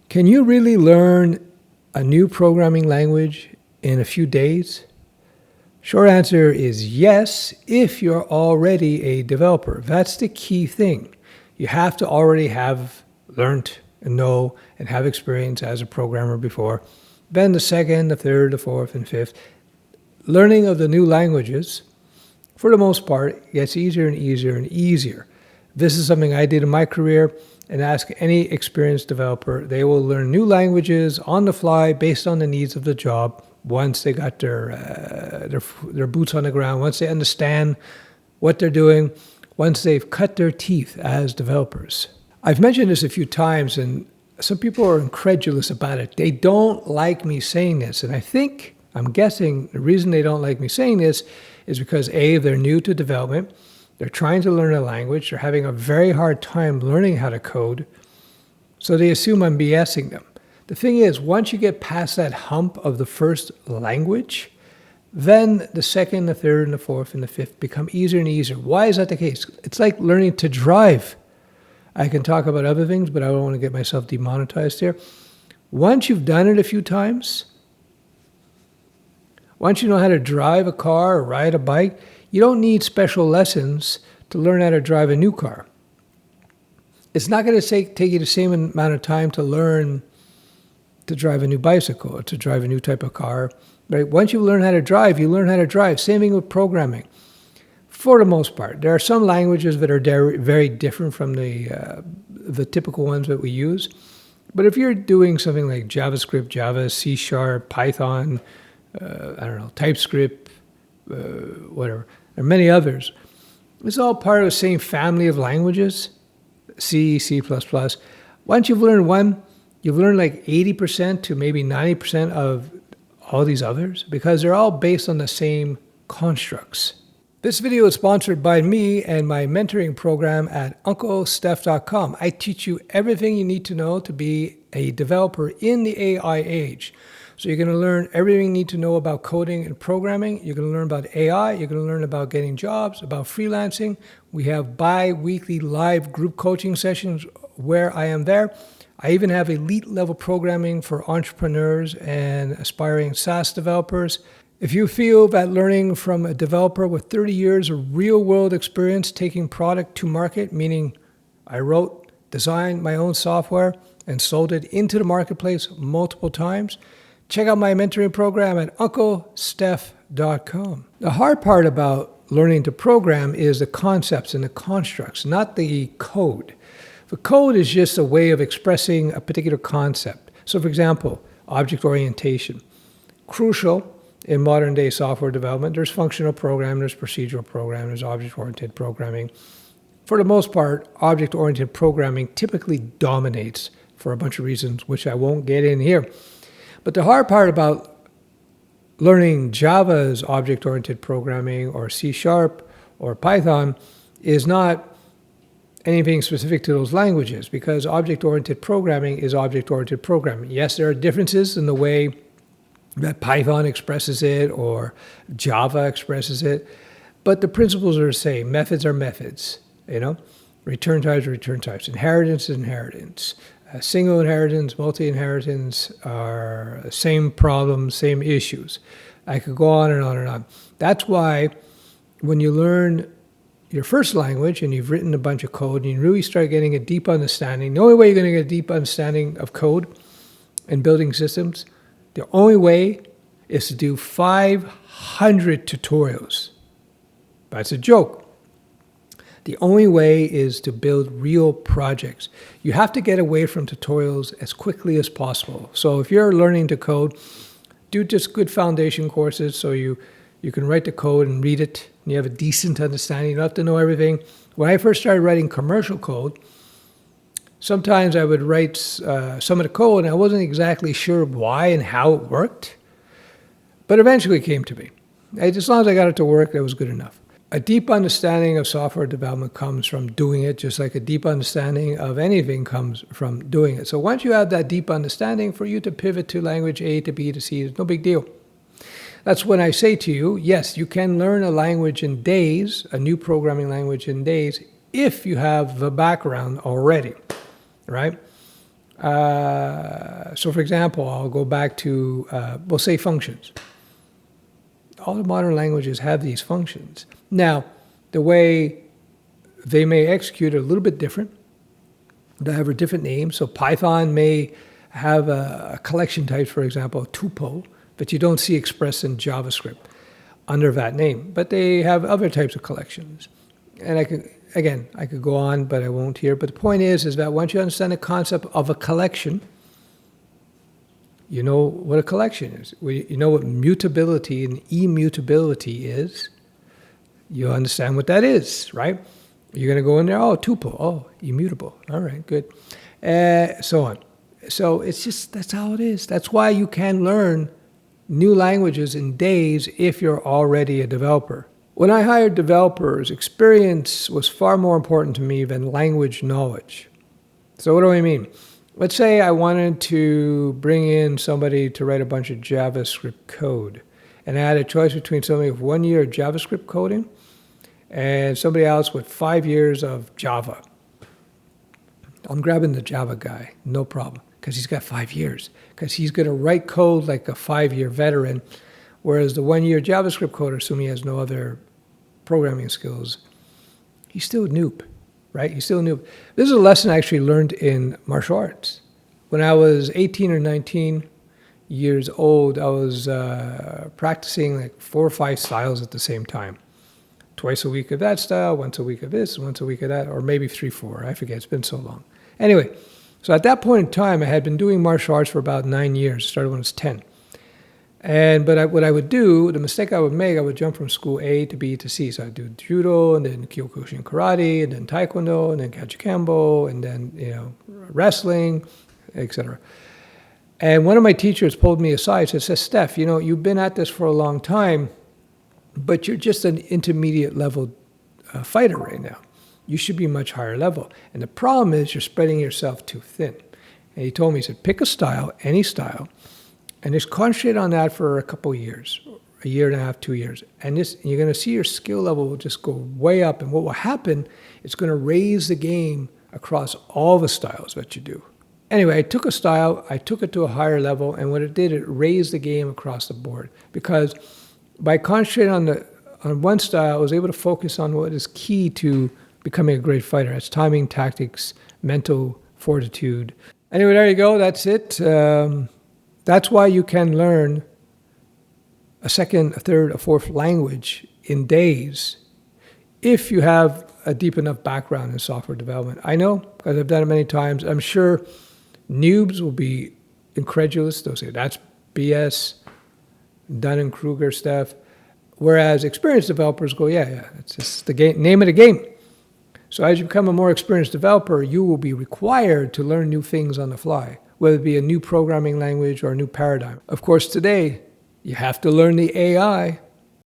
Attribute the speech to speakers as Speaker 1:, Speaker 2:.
Speaker 1: Can you really learn a new programming language in a few days? Short answer is yes, if you're already a developer. That's the key thing. You have to already have learned and know and have experience as a programmer before. Then the second, the third, the fourth, and fifth. Learning of the new languages, for the most part, gets easier and easier and easier. This is something I did in my career, and ask any experienced developer. They will learn new languages on the fly based on the needs of the job once they got their boots on the ground, once they understand what they're doing, once they've cut their teeth as developers. I've mentioned this a few times, and some people are incredulous about it. They don't like me saying this, and I'm guessing the reason they don't like me saying this is because A, they're new to development, they're trying to learn a language, they're having a very hard time learning how to code, so they assume I'm BSing them. The thing is, once you get past that hump of the first language, then the second, the third, and the fourth, and the fifth become easier and easier. Why is that the case? It's like learning to drive. I can talk about other things, but I don't want to get myself demonetized here. Once you've done it a few times, once you know how to drive a car or ride a bike, you don't need special lessons to learn how to drive a new car. It's not going to take you the same amount of time to learn to drive a new bicycle or to drive a new type of car. Right? Once you learn how to drive, you learn how to drive. Same thing with programming. For the most part, there are some languages that are very different from the typical ones that we use. But if you're doing something like JavaScript, Java, C#, Python, TypeScript, whatever, and many others, it's all part of the same family of languages, C, C++. Once you've learned one, you've learned like 80% to maybe 90% of all these others because they're all based on the same constructs. This video is sponsored by me and my mentoring program at UncleSteph.com. I teach you everything you need to know to be a developer in the AI age. So you're going to learn everything you need to know about coding and programming. You're going to learn about AI. You're going to learn about getting jobs, about freelancing. We have bi-weekly live group coaching sessions where I am there. I even have elite level programming for entrepreneurs and aspiring SaaS developers. If you feel that learning from a developer with 30 years of real world experience taking product to market, meaning I wrote, designed my own software and sold it into the marketplace multiple times, check out my mentoring program at UncleSteph.com. The hard part about learning to program is the concepts and the constructs, not the code. The code is just a way of expressing a particular concept. So for example, object orientation. Crucial in modern day software development. There's functional programming, there's procedural programming, there's object-oriented programming. For the most part, object-oriented programming typically dominates for a bunch of reasons, which I won't get in here. But the hard part about learning Java's object-oriented programming or C# or Python is not anything specific to those languages, because object-oriented programming is object-oriented programming. Yes, there are differences in the way that Python expresses it or Java expresses it, but the principles are the same. Methods are methods, Return types are return types. Inheritance is inheritance. Single inheritance, multi-inheritance are same problems, same issues. I could go on and on and on. That's why when you learn your first language and you've written a bunch of code and you really start getting a deep understanding, the only way you're going to get a deep understanding of code and building systems, the only way is to do 500 tutorials. That's a joke. The only way is to build real projects. You have to get away from tutorials as quickly as possible. So if you're learning to code, do just good foundation courses so you can write the code and read it, and you have a decent understanding. You don't have to know everything. When I first started writing commercial code, sometimes I would write some of the code and I wasn't exactly sure why and how it worked, but eventually it came to me. As long as I got it to work, that was good enough. A deep understanding of software development comes from doing it, just like a deep understanding of anything comes from doing it. So once you have that deep understanding, for you to pivot to language A to B to C is no big deal. That's when I say to you, yes, you can learn a language in days, a new programming language in days, if you have the background already, right? So for example, I'll go back to, we'll say functions. All the modern languages have these functions. Now, the way they may execute are a little bit different. They have a different name. So Python may have a collection type, for example, a tuple, that you don't see expressed in JavaScript under that name. But they have other types of collections. And I could go on, but I won't here. But the point is that once you understand the concept of a collection, you know what a collection is. You know what mutability and immutability is. You understand what that is, right? You're going to go in there, oh, tuple, oh, immutable. All right, good. So on. So it's just, that's how it is. That's why you can learn new languages in days if you're already a developer. When I hired developers, experience was far more important to me than language knowledge. So what do I mean? Let's say I wanted to bring in somebody to write a bunch of JavaScript code, and I had a choice between somebody with 1 year of JavaScript coding and somebody else with 5 years of Java. I'm grabbing the Java guy, no problem, because he's got 5 years, because he's going to write code like a 5-year veteran, whereas the 1 year JavaScript coder, assuming he has no other programming skills, he's still a noob. Right? He's still new. This is a lesson I actually learned in martial arts. When I was 18 or 19 years old, I was practicing like 4 or 5 styles at the same time. Twice a week of that style, once a week of this, once a week of that, or maybe 3, 4. I forget. It's been so long. Anyway, so at that point in time, I had been doing martial arts for about 9 years. Started when I was 10. What I would do, the mistake I would make, I would jump from school A to B to C. So I'd do judo, and then kyokushin karate, and then taekwondo, and then kachikembo, and then wrestling, etc. And one of my teachers pulled me aside and said, Steph, you've been at this for a long time, but you're just an intermediate level fighter right now. You should be much higher level. And the problem is you're spreading yourself too thin. And he told me, he said, pick a style, any style, and just concentrate on that for a couple of years, a year and a half, 2 years. And you're going to see your skill level will just go way up. And what will happen, it's going to raise the game across all the styles that you do. Anyway, I took a style, I took it to a higher level, and what it did, it raised the game across the board. Because by concentrating on one style, I was able to focus on what is key to becoming a great fighter. That's timing, tactics, mental fortitude. Anyway, there you go. That's it. That's why you can learn a second, a third, a fourth language in days if you have a deep enough background in software development. I know, because I've done it many times. I'm sure noobs will be incredulous. They'll say, that's BS, Dunning-Kruger stuff. Whereas experienced developers go, yeah, it's just the name of the game. So as you become a more experienced developer, you will be required to learn new things on the fly, whether it be a new programming language or a new paradigm. Of course, today, you have to learn the AI